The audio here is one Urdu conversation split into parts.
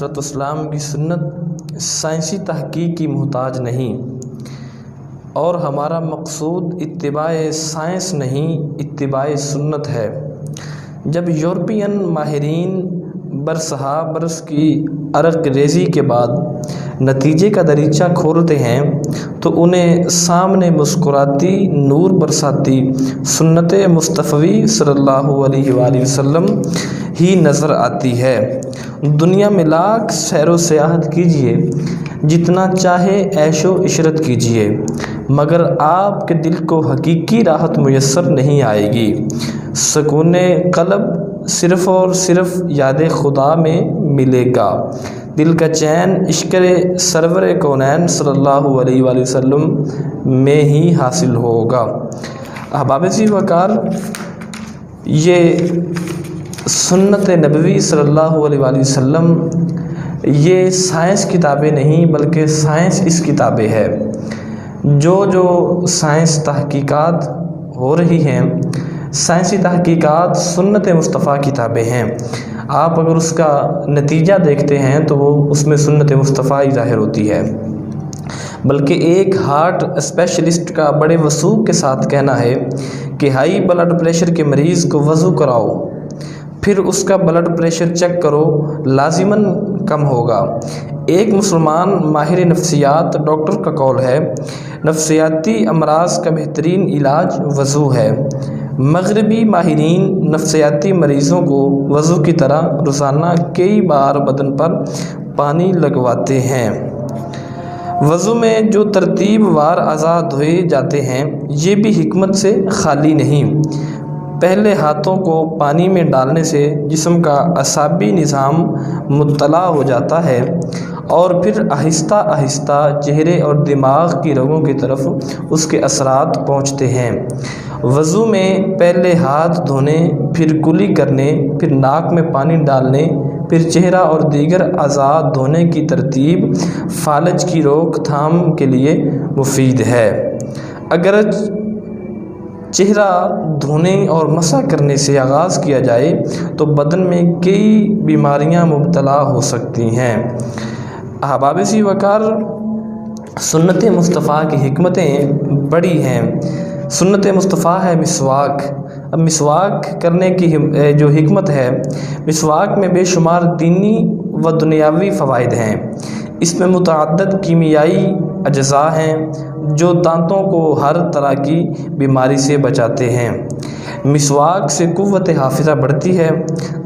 حضرت اسلام کی سنت سائنسی تحقیق کی محتاج نہیں، اور ہمارا مقصود اتباع سائنس نہیں، اتباع سنت ہے۔ جب یورپین ماہرین برسہ برس کی عرق ریزی کے بعد نتیجے کا دریچہ کھولتے ہیں تو انہیں سامنے مسکراتی نور برساتی سنت مصطفی صلی اللہ علیہ وآلہ وسلم ہی نظر آتی ہے۔ دنیا میں لاکھ سیر و سیاحت کیجیے، جتنا چاہے عیش و عشرت کیجیے، مگر آپ کے دل کو حقیقی راحت میسر نہیں آئے گی۔ سکون قلب صرف اور صرف یاد خدا میں ملے گا۔ دل کا چین عشق سرور کونین صلی اللہ علیہ وآلہ وسلم میں ہی حاصل ہوگا۔ احباب وقار، یہ سنت نبوی صلی اللہ علیہ وآلہ وسلم یہ سائنس کتابیں نہیں بلکہ سائنس اس کتابیں ہے۔ جو سائنس تحقیقات ہو رہی ہیں، سائنسی تحقیقات سنت مصطفیٰ کتابیں ہیں۔ آپ اگر اس کا نتیجہ دیکھتے ہیں تو وہ اس میں سنت مصطفیٰ ہی ظاہر ہوتی ہے۔ بلکہ ایک ہارٹ اسپیشلسٹ کا بڑے وثوق کے ساتھ کہنا ہے کہ ہائی بلڈ پریشر کے مریض کو وضو کراؤ، پھر اس کا بلڈ پریشر چیک کرو، لازماً کم ہوگا۔ ایک مسلمان ماہر نفسیات ڈاکٹر کا قول ہے، نفسیاتی امراض کا بہترین علاج وضو ہے۔ مغربی ماہرین نفسیاتی مریضوں کو وضو کی طرح روزانہ کئی بار بدن پر پانی لگواتے ہیں۔ وضو میں جو ترتیب وار اعضاء دھوئے جاتے ہیں، یہ بھی حکمت سے خالی نہیں۔ پہلے ہاتھوں کو پانی میں ڈالنے سے جسم کا اعصابی نظام مطلع ہو جاتا ہے، اور پھر آہستہ آہستہ چہرے اور دماغ کی رگوں کی طرف اس کے اثرات پہنچتے ہیں۔ وضو میں پہلے ہاتھ دھونے، پھر کلی کرنے، پھر ناک میں پانی ڈالنے، پھر چہرہ اور دیگر اعضاء دھونے کی ترتیب فالج کی روک تھام کے لیے مفید ہے۔ اگر چہرہ دھونے اور مسح کرنے سے آغاز کیا جائے تو بدن میں کئی بیماریاں مبتلا ہو سکتی ہیں۔ احباب وقار، سنت مصطفیٰ کی حکمتیں بڑی ہیں۔ سنت مصطفیٰ ہے مسواک۔ اب مسواک کرنے کی جو حکمت ہے، مسواک میں بے شمار دینی و دنیاوی فوائد ہیں۔ اس میں متعدد کیمیائی اجزاء ہیں جو دانتوں کو ہر طرح کی بیماری سے بچاتے ہیں۔ مسواک سے قوت حافظہ بڑھتی ہے،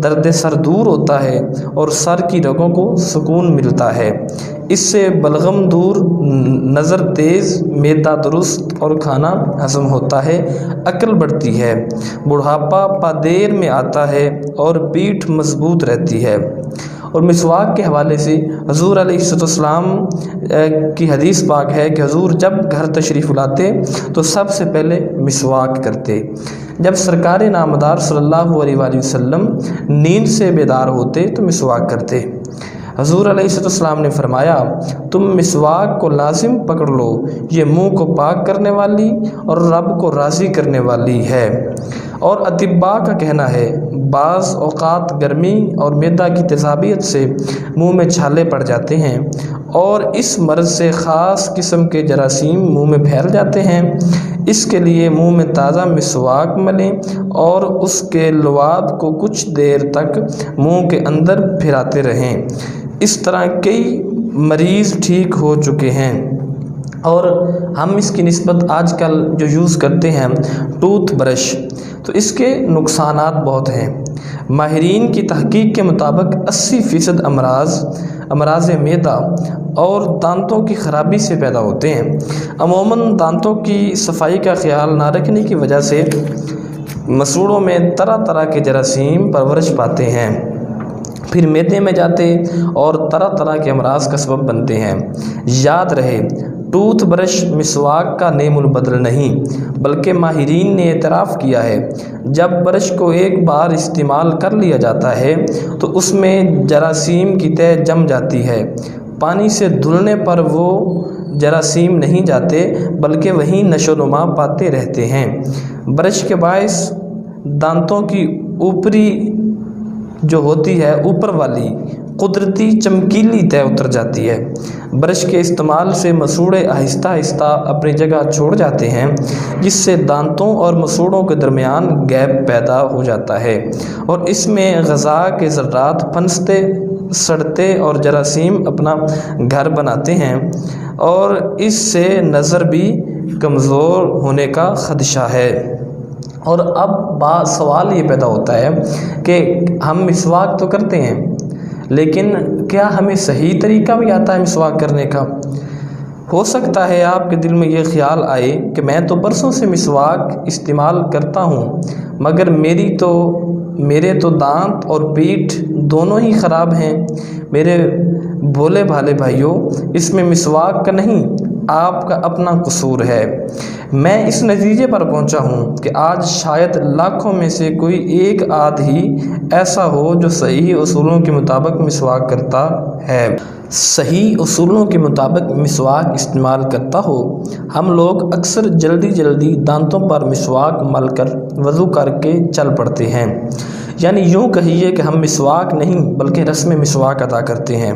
درد سر دور ہوتا ہے اور سر کی رگوں کو سکون ملتا ہے۔ اس سے بلغم دور، نظر تیز، معدہ درست اور کھانا ہضم ہوتا ہے، عقل بڑھتی ہے، بڑھاپا پادیر میں آتا ہے اور پیٹھ مضبوط رہتی ہے۔ اور مسواک کے حوالے سے حضور علیہ السلام کی حدیث پاک ہے کہ حضور جب گھر تشریف لاتے تو سب سے پہلے مسواک کرتے۔ جب سرکار نامدار صلی اللہ علیہ وآلہ وسلم نیند سے بیدار ہوتے تو مسواک کرتے۔ حضور علیہ السلام نے فرمایا، تم مسواک کو لازم پکڑ لو، یہ منہ کو پاک کرنے والی اور رب کو راضی کرنے والی ہے۔ اور اطباء کا کہنا ہے، بعض اوقات گرمی اور معدہ کی تیزابیت سے منہ میں چھالے پڑ جاتے ہیں، اور اس مرض سے خاص قسم کے جراثیم منہ میں پھیل جاتے ہیں۔ اس کے لیے منہ میں تازہ مسواک ملیں اور اس کے لعاب کو کچھ دیر تک منہ کے اندر پھراتے رہیں۔ اس طرح کئی مریض ٹھیک ہو چکے ہیں۔ اور ہم اس کی نسبت آج کل جو یوز کرتے ہیں ٹوتھ برش، تو اس کے نقصانات بہت ہیں۔ ماہرین کی تحقیق کے مطابق 80% امراض معدہ اور دانتوں کی خرابی سے پیدا ہوتے ہیں۔ عموماً دانتوں کی صفائی کا خیال نہ رکھنے کی وجہ سے مسوڑوں میں طرح طرح کے جراثیم پرورش پاتے ہیں، پھر معدے میں جاتے اور طرح طرح کے امراض کا سبب بنتے ہیں۔ یاد رہے، ٹوتھ برش مسواک کا نیم البدل نہیں، بلکہ ماہرین نے اعتراف کیا ہے جب برش کو ایک بار استعمال کر لیا جاتا ہے تو اس میں جراثیم کی تہ جم جاتی ہے۔ پانی سے دھلنے پر وہ جراثیم نہیں جاتے بلکہ وہیں نشو و نما پاتے رہتے ہیں۔ برش کے باعث دانتوں کی اوپری جو ہوتی ہے اوپر والی قدرتی چمکیلی طے اتر جاتی ہے۔ برش کے استعمال سے مسوڑے آہستہ آہستہ اپنی جگہ چھوڑ جاتے ہیں، جس سے دانتوں اور مسوڑوں کے درمیان گیپ پیدا ہو جاتا ہے اور اس میں غذا کے ذرات پھنستے، سڑتے اور جراثیم اپنا گھر بناتے ہیں، اور اس سے نظر بھی کمزور ہونے کا خدشہ ہے۔ اور اب سوال یہ پیدا ہوتا ہے کہ ہم مسواک تو کرتے ہیں، لیکن کیا ہمیں صحیح طریقہ بھی آتا ہے مسواک کرنے کا؟ ہو سکتا ہے آپ کے دل میں یہ خیال آئے کہ میں تو برسوں سے مسواک استعمال کرتا ہوں، مگر میرے تو دانت اور پیٹھ دونوں ہی خراب ہیں۔ میرے بھولے بھالے بھائیوں، اس میں مسواک کا نہیں، آپ کا اپنا قصور ہے۔ میں اس نتیجے پر پہنچا ہوں کہ آج شاید لاکھوں میں سے کوئی ایک آدھ ہی ایسا ہو جو صحیح اصولوں کے مطابق مسواک کرتا ہے، صحیح اصولوں کے مطابق مسواک استعمال کرتا ہو۔ ہم لوگ اکثر جلدی دانتوں پر مسواک مل کر وضو کر کے چل پڑتے ہیں، یعنی یوں کہیے کہ ہم مسواک نہیں بلکہ رسم مسواک ادا کرتے ہیں۔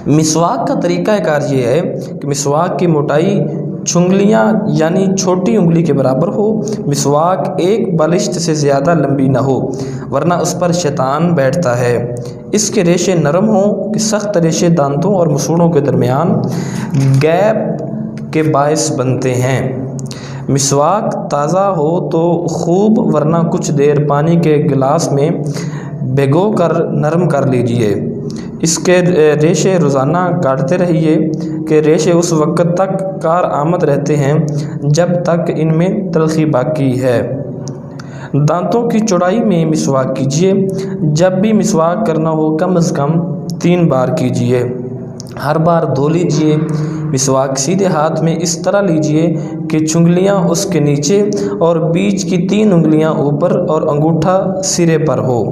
مسواک کا طریقہ کار یہ ہے کہ مسواک کی موٹائی چھنگلیاں یعنی چھوٹی انگلی کے برابر ہو، مسواک ایک بالشت سے زیادہ لمبی نہ ہو، ورنہ اس پر شیطان بیٹھتا ہے۔ اس کے ریشے نرم ہوں کہ سخت ریشے دانتوں اور مسوڑوں کے درمیان گیپ کے باعث بنتے ہیں۔ مسواک تازہ ہو تو خوب، ورنہ کچھ دیر پانی کے گلاس میں بھگو کر نرم کر لیجئے۔ اس کے ریشے روزانہ کاٹتے رہیے کہ ریشے اس وقت تک کارآمد رہتے ہیں جب تک ان میں تلخی باقی ہے۔ دانتوں کی چوڑائی میں مسواک کیجیے۔ جب بھی مسواک کرنا ہو کم از کم 3 بار کیجیے، ہر بار دھو لیجیے۔ مسواک سیدھے ہاتھ میں اس طرح لیجیے کہ چھنگلیاں اس کے نیچے اور بیچ کی 3 انگلیاں اوپر اور انگوٹھا سرے پر ہو۔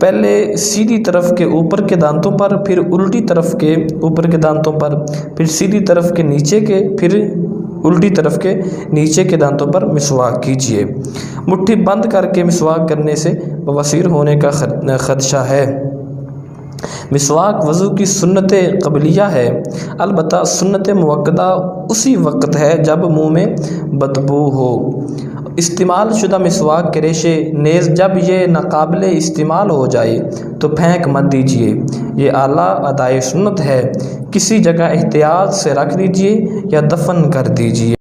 پہلے سیدھی طرف کے اوپر کے دانتوں پر، پھر الٹی طرف کے اوپر کے دانتوں پر، پھر سیدھی طرف کے نیچے کے، پھر الٹی طرف کے نیچے کے دانتوں پر مسواک کیجیے۔ مٹھی بند کر کے مسواک کرنے سے بواسیر ہونے کا خدشہ ہے۔ مسواک وضو کی سنت قبلیہ ہے، البتہ سنت موقدہ اسی وقت ہے جب منہ میں بدبو ہو۔ استعمال شدہ مسواک کے ریشے نیز جب یہ ناقابل استعمال ہو جائے تو پھینک مت دیجیے، یہ اعلیٰ ادائے سنت ہے، کسی جگہ احتیاط سے رکھ دیجیے یا دفن کر دیجیے۔